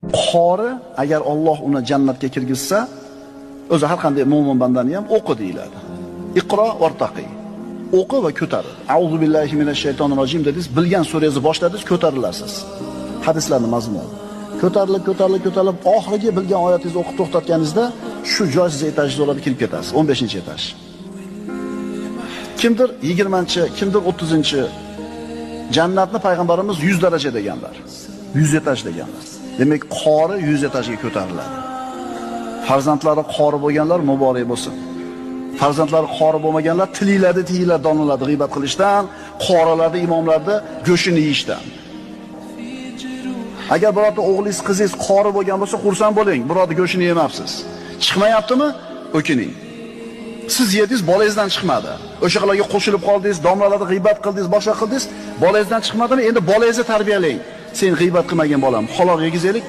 Qori agar Alloh uni jannatga kirgizsa, o'zi har qanday mo'min bandani ham o'qi deyiladi. Iqro vartaqi. O'qi va ko'tarin. A'udhu billahi minash shaytonir rojim dedingiz, bilgan surangizni boshladingiz, ko'tarilasiz. Hadislarning mazmuni. Ko'tarilib oxirgi bilgan oyatingizni o'qib to'xtatganingizda shu joy siz etajga olib kirib ketasiz, 15-etaj. Kimdir 20-chi, kimdir 30-chi. Jannatni payg'ambarimiz 100 daraja deganlar. 100 etaj deganlar. Demak, qori 100 etajga ko'tariladi. Farzandlari qori bo'lganlar muborak bo'lsin. Farzandlari qori bo'lmaganlar tiyiladi doniladi g'iybat qilishdan, qorilarda, imomlarda go'shini yeyishdan. Agar birorta o'g'lingiz, qizingiz qori bo'lgan bo'lsa, xursand bo'ling. Birorta go'shini yemabsiz. Chiqmayaptimi? O'kining. Siz yedingiz, bolangizdan chiqmadi. O'sha qillarga qo'shilib qoldingiz, domlalarda g'iybat qildingiz, boshqa qildingiz, bolangizdan chiqmadimi? Endi bolangizni tarbiyalang. Sen g'iybat qilmagan bolam, halol yegizaylik.